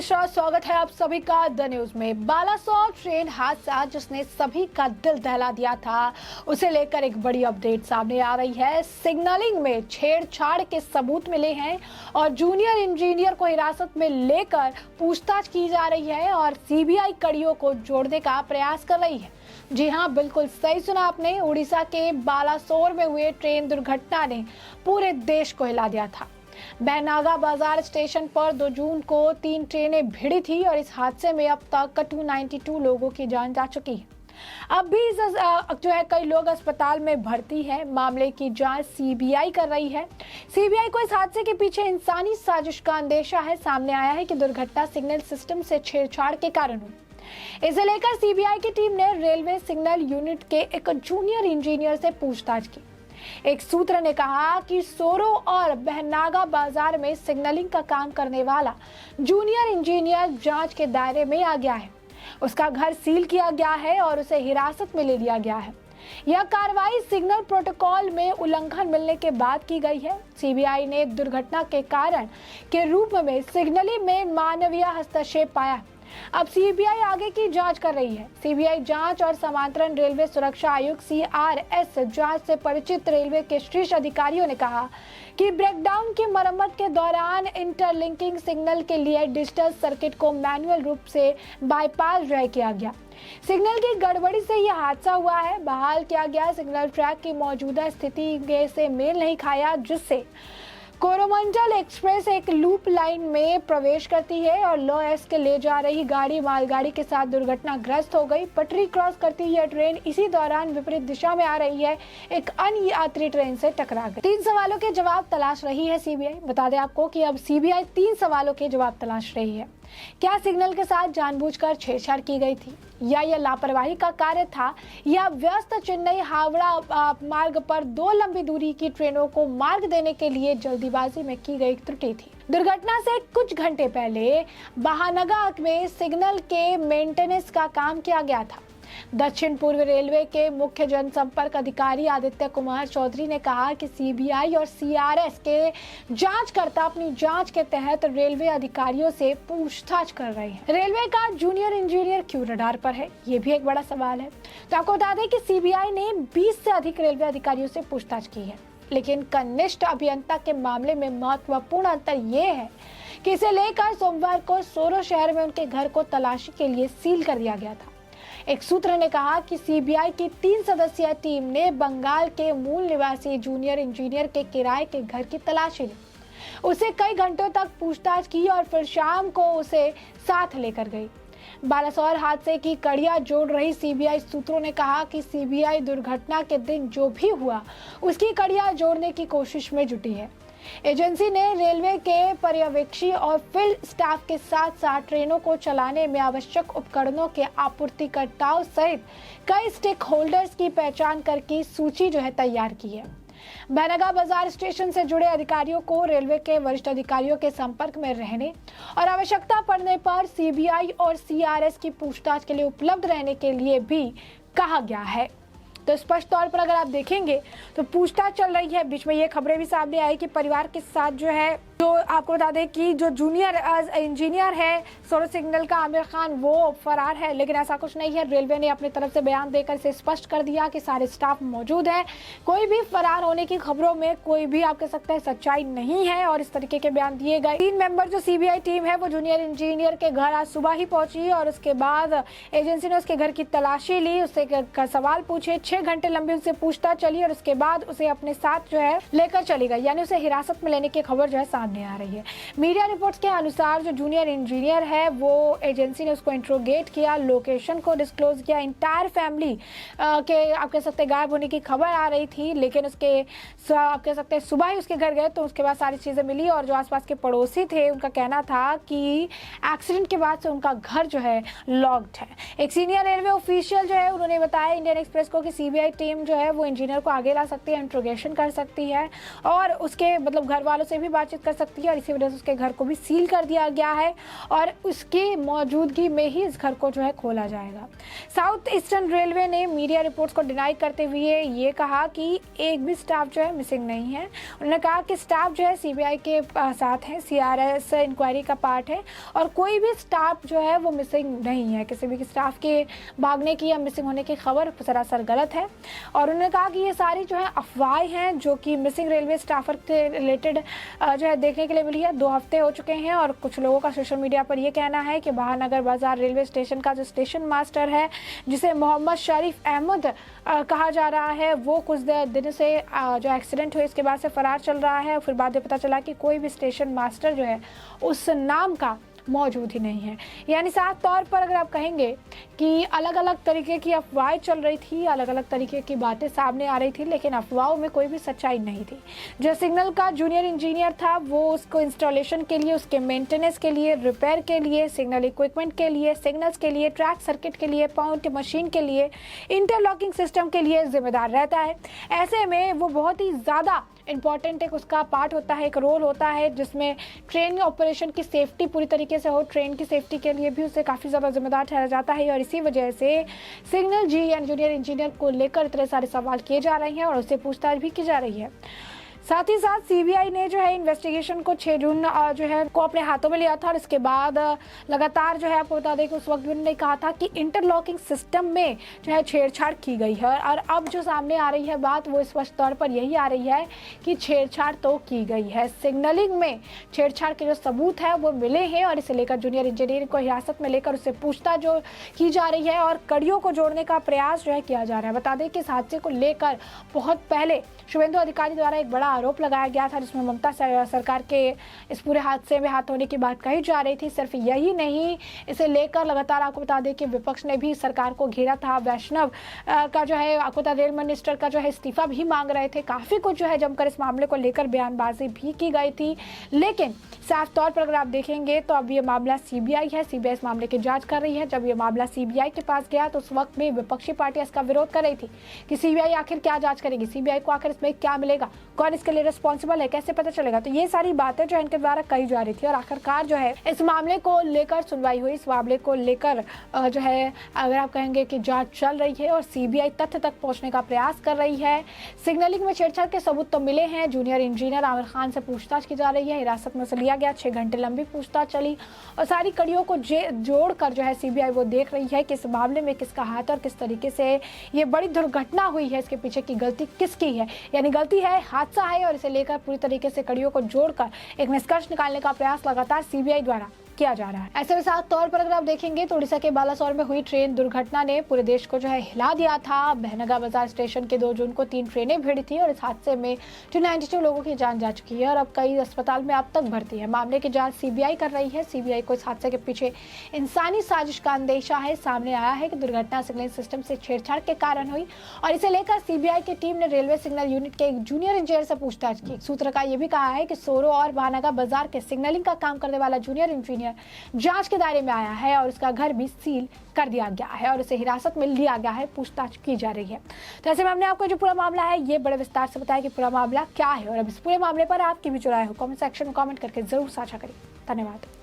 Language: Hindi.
मिश्रा, स्वागत है आप सभी का द न्यूज में। बालासोर ट्रेन हादसा जिसने सभी का दिल दहला दिया था, उसे लेकर एक बड़ी अपडेट सामने आ रही है। सिग्नलिंग में छेड़छाड़ के सबूत मिले हैं और जूनियर इंजीनियर को हिरासत में लेकर पूछताछ की जा रही है और सीबीआई कड़ियों को जोड़ने का प्रयास कर रही है। जी हाँ, बिल्कुल सही सुना आपने। उड़ीसा के बालासोर में हुए ट्रेन दुर्घटना ने पूरे देश को हिला दिया था। बहनागा बाजार स्टेशन पर 2 जून को 3 ट्रेनें भिड़ी थी और इस हादसे में अब तक 292 लोगों की जान जा चुकी है। अब भी कई लोग अस्पताल में भर्ती हैं। मामले की जांच सीबीआई कर रही है। सीबीआई को इस हादसे के पीछे इंसानी साजिश का अंदेशा है। सामने आया है कि दुर्घटना सिग्नल सिस्टम से छेड़छाड़ के कारण हुई। इसे लेकर सीबीआई की टीम ने रेलवे सिग्नल यूनिट के एक जूनियर इंजीनियर से पूछताछ की। एक सूत्र ने कहा कि सोरो और बहनागा बाजार में सिग्नलिंग का काम करने वाला जूनियर इंजीनियर जांच के दायरे में आ गया है। उसका घर सील किया गया है और उसे हिरासत में ले लिया गया है। यह कार्रवाई सिग्नल प्रोटोकॉल में उल्लंघन मिलने के बाद की गई है। सीबीआई ने दुर्घटना के कारण के रूप में सिग्नलिंग में मानवीय हस्तक्षेप पाया। अब सीबीआई आगे की जांच कर रही है। सीबीआई जांच और समांतरण रेलवे सुरक्षा आयुक्त सीआरएस जांच से परिचित रेलवे के शीर्ष अधिकारियों ने कहा कि ब्रेकडाउन की मरम्मत के दौरान इंटरलिंकिंग सिग्नल के लिए डिजिटल सर्किट को मैनुअल रूप से बाईपास किया गया। सिग्नल की गड़बड़ी से यह हादसा हुआ है। बहाल किया गया सिग्नल ट्रैक की मौजूदा स्थिति से मेल नहीं खाया, जिससे कोरोमंडल एक्सप्रेस एक लूप लाइन में प्रवेश करती है और लॉयस के ले जा रही गाड़ी मालगाड़ी के साथ दुर्घटनाग्रस्त हो गई। पटरी क्रॉस करती यह ट्रेन इसी दौरान विपरीत दिशा में आ रही है एक अन्य यात्री ट्रेन से टकरा गई। 3 सवालों के जवाब तलाश रही है सीबीआई। बता दें आपको कि अब सीबीआई 3 सवालों के जवाब तलाश रही है। क्या सिग्नल के साथ जानबूझकर छेड़छाड़ की गई थी, या यह लापरवाही का कार्य था, या व्यस्त चेन्नई हावड़ा मार्ग पर 2 लंबी दूरी की ट्रेनों को मार्ग देने के लिए जल्दीबाजी में की गई त्रुटि थी। दुर्घटना से कुछ घंटे पहले बहानगा में सिग्नल के मेंटेनेंस का काम किया गया था। दक्षिण पूर्व रेलवे के मुख्य जनसंपर्क अधिकारी आदित्य कुमार चौधरी ने कहा कि सीबीआई और सीआरएस के जांचकर्ता अपनी जांच के तहत रेलवे अधिकारियों से पूछताछ कर रहे हैं। रेलवे का जूनियर इंजीनियर क्यों रडार पर है, ये भी एक बड़ा सवाल है। तो आपको बता दें कि सीबीआई ने 20 से अधिक रेलवे अधिकारियों से पूछताछ की है, लेकिन कनिष्ठ अभियंता के मामले में महत्वपूर्ण अंतर ये है कि इसे लेकर सोमवार को सोरो शहर में उनके घर को तलाशी के लिए सील कर दिया गया था। एक सूत्र ने कहा कि सीबीआई की 3 सदस्यीय टीम ने बंगाल के मूल निवासी जूनियर इंजीनियर के किराए के घर की तलाशी ली। उसे कई घंटों तक पूछताछ की और फिर शाम को उसे साथ लेकर गई। बालासोर हादसे की कड़ियां जोड़ रही सीबीआई सूत्रों ने कहा कि सीबीआई दुर्घटना के दिन जो भी हुआ उसकी कड़ियां जोड़ने की कोशिश में जुटी है। एजेंसी ने रेलवे के पर्यवेक्षी और फील्ड स्टाफ के साथ साथ ट्रेनों को चलाने में आवश्यक उपकरणों के आपूर्तिकर्ताओं सहित कई स्टेक होल्डर्स की पहचान करके सूची तैयार की है। बहनागा बाजार स्टेशन से जुड़े अधिकारियों को रेलवे के वरिष्ठ अधिकारियों के संपर्क में रहने और आवश्यकता पड़ने पर सीबीआई और सीआरएस की पूछताछ के लिए उपलब्ध रहने के लिए भी कहा गया है। तो स्पष्ट तौर पर अगर आप देखेंगे तो पूछताछ चल रही है। बीच में ये खबरें भी सामने आई कि परिवार के साथ तो आपको बता दें कि जो जूनियर इंजीनियर है सोरो सिग्नल का आमिर खान, वो फरार है, लेकिन ऐसा कुछ नहीं है। रेलवे ने अपनी तरफ से बयान देकर इसे स्पष्ट कर दिया कि सारे स्टाफ मौजूद है। कोई भी फरार होने की खबरों में कोई भी आप कह सकते हैं सच्चाई नहीं है और इस तरीके के बयान दिए गए। 3 मेंबर जो सीबीआई टीम है वो जूनियर इंजीनियर के घर आज सुबह ही पहुंची और उसके बाद एजेंसी ने उसके घर की तलाशी ली, उससे सवाल पूछे, 6 घंटे लंबी उससे पूछताछ चली और उसके बाद उसे अपने साथ लेकर चली गई, यानी उसे हिरासत में लेने की खबर सामने आ रही है। मीडिया रिपोर्ट्स के अनुसार जो जूनियर इंजीनियर है वो एजेंसी ने उसको इंट्रोगेट किया, लोकेशन को डिस्क्लोज किया। इंटायर फैमिली के आप कह सकते हैं गायब होने की खबर आ रही थी, लेकिन उसके आप कह सकते हैं सुबह ही उसके घर गए तो उसके बाद सारी चीजें मिली और जो आसपास के पड़ोसी थे उनका कहना था कि एक्सीडेंट के बाद से उनका घर लॉक्ड है। एक सीनियर रेलवे ऑफिशियल उन्होंने बताया इंडियन एक्सप्रेस को कि सीबीआई टीम वो इंजीनियर को आगे ला सकती है, इंट्रोगेशन कर सकती है और उसके घर वालों से भी बातचीत कर सकती है और इसी वजह से उसके घर को भी सील कर दिया गया है और उसकी मौजूदगी में ही इस घर को जो है खोला जाएगा। साउथ ईस्टर्न रेलवे ने मीडिया रिपोर्ट्स को डिनाई करते हुए ये कहा कि एक भी स्टाफ जो है मिसिंग नहीं है। उन्होंने कहा कि स्टाफ जो है सीबीआई के साथ है, सीआरएस इंक्वायरी का पार्ट है और कोई भी स्टाफ जो है वो मिसिंग नहीं है। किसी भी स्टाफ के भागने की या मिसिंग होने की खबर सरासर गलत है और उन्होंने कहा कि ये सारी जो है अफवाहें हैं जो कि मिसिंग रेलवे स्टाफर के रिलेटेड जो है देखने के लिए मिली है। 2 हफ्ते हो चुके हैं और कुछ लोगों का सोशल मीडिया पर यह कहना है कि बहानगर बाजार रेलवे स्टेशन का जो स्टेशन मास्टर है, जिसे मोहम्मद शरीफ अहमद कहा जा रहा है, वो कुछ दिन से जो एक्सीडेंट हुए इसके बाद से फरार चल रहा है। फिर बाद में पता चला कि कोई भी स्टेशन मास्टर जो है उस नाम का मौजूद ही नहीं है। यानी साफ तौर पर अगर आप कहेंगे कि अलग अलग तरीके की अफवाहें चल रही थी, अलग अलग तरीके की बातें सामने आ रही थी, लेकिन अफवाहों में कोई भी सच्चाई नहीं थी। जो सिग्नल का जूनियर इंजीनियर था वो उसको इंस्टॉलेशन के लिए, उसके मेंटेनेंस के लिए, रिपेयर के लिए, सिग्नल इक्विपमेंट के लिए, सिग्नल्स के लिए, ट्रैक सर्किट के लिए, पाउंट मशीन के लिए, इंटरलॉकिंग सिस्टम के लिए जिम्मेदार रहता है। ऐसे में वो बहुत ही ज़्यादा इंपॉर्टेंट एक उसका पार्ट होता है, एक रोल होता है जिसमें ट्रेन ऑपरेशन की सेफ्टी पूरी तरीके से हो। ट्रेन की सेफ्टी के लिए भी उसे काफ़ी ज़्यादा जिम्मेदार ठहरा जाता है और इसी वजह से सिग्नल जी यानी जूनियर इंजीनियर को लेकर इतने सारे सवाल किए जा रहे हैं और उससे पूछताछ भी की जा रही है। साथ ही साथ सीबीआई ने जो है इन्वेस्टिगेशन को 6 जून जो है को अपने हाथों में लिया था और इसके बाद लगातार जो है आपको बता दें कि उस वक्त भी उन्होंने कहा था कि इंटरलॉकिंग सिस्टम में जो है छेड़छाड़ की गई है और अब जो सामने आ रही है बात वो स्पष्ट तौर पर यही आ रही है कि छेड़छाड़ तो की गई है। सिग्नलिंग में छेड़छाड़ के जो सबूत है वो मिले हैं और इसे लेकर जूनियर इंजीनियर को हिरासत में लेकर उससे पूछताछ जो की जा रही है और कड़ियों को जोड़ने का प्रयास जो है किया जा रहा है। बता दें कि इस हादसे को लेकर बहुत पहले शुभेंदु अधिकारी द्वारा एक बड़ा आरोप लगाया गया था जिसमें ममता सरकार के इस पूरे हादसे में हाथ होने की बात कही जा रही थी। सिर्फ यही नहीं, इसे लेकर लगातार आपको बता दें कि विपक्ष ने भी सरकार को घेरा था। वैष्णव का जो है आपको बता रेल मिनिस्टर का जो है इस्तीफा भी मांग रहे थे। काफ़ी कुछ जो है जमकर इस मामले को लेकर बयानबाजी भी की गई थी, लेकिन साफ तौर पर अगर आप देखेंगे तो अब ये मामला सीबीआई है। सीबीआई इस मामले की जाँच कर रही है। जब ये मामला सीबीआई के पास गया तो उस वक्त में विपक्षी पार्टियां इसका विरोध कर रही थी कि सीबीआई आखिर क्या जाँच करेगी, सीबीआई को आखिर इसमें क्या मिलेगा, कौन इसके लिए रिस्पॉन्सिबल है, कैसे पता चलेगा। तो ये सारी बातें जो है इनके द्वारा कही जा रही थी और आखिरकार जो है इस मामले को लेकर सुनवाई हुई। इस मामले को लेकर जो है अगर आप कहेंगे कि जांच चल रही है और सीबीआई तथ्य तक पहुंचने का प्रयास कर रही है। सिग्नलिंग में छेड़छाड़ के सबूत तो मिले हैं। जूनियर इंजीनियर आमिर खान से पूछताछ की जा रही है। हिरासत में उसे लिया गया, 6 घंटे लंबी पूछताछ चली और सारी कड़ियों को जोड़कर जो है सीबीआई वो देख रही है कि इस मामले में किसका हाथ और किस तरीके से ये बड़ी दुर्घटना हुई है, इसके पीछे की गलती किसकी है। यानी गलती है, हादसा है और इसे लेकर पूरी तरीके से कड़ियों को जोड़कर एक निष्कर्ष निकालने का प्रयास लगातार सीबीआई द्वारा किया जा रहा है। ऐसे में साफ तौर पर अगर आप देखेंगे तो उड़ीसा के बालासोर में हुई ट्रेन दुर्घटना ने पूरे देश को जो है हिला दिया था। बहनगा बाजार स्टेशन के 2 जून को 3 ट्रेनें भिड़ी थी और इस हादसे में 292 लोगों की जान जा चुकी है और अब कई अस्पताल में अब तक भर्ती है। मामले की जांच सीबीआई कर रही है। सीबीआई को इस हादसे के पीछे इंसानी साजिश का अंदेशा है। सामने आया है कि दुर्घटना सिग्नल सिस्टम से छेड़छाड़ के कारण हुई और इसे लेकर सीबीआई की टीम ने रेलवे सिग्नल यूनिट के एक जूनियर इंजीनियर से पूछताछ की। सूत्र का यह भी कहा है कि सोरो और बहनगा बाजार के सिग्नलिंग का काम करने वाला जूनियर इंजीनियर जांच के दायरे में आया है और उसका घर भी सील कर दिया गया है और उसे हिरासत में लिया गया है, पूछताछ की जा रही है। तो ऐसे में हमने आपको जो पूरा मामला है ये बड़े विस्तार से बताया कि पूरा मामला क्या है और अब इस पूरे मामले पर आपकी भी जो राय हो कमेंट सेक्शन में कमेंट करके जरूर साझा करें। धन्यवाद।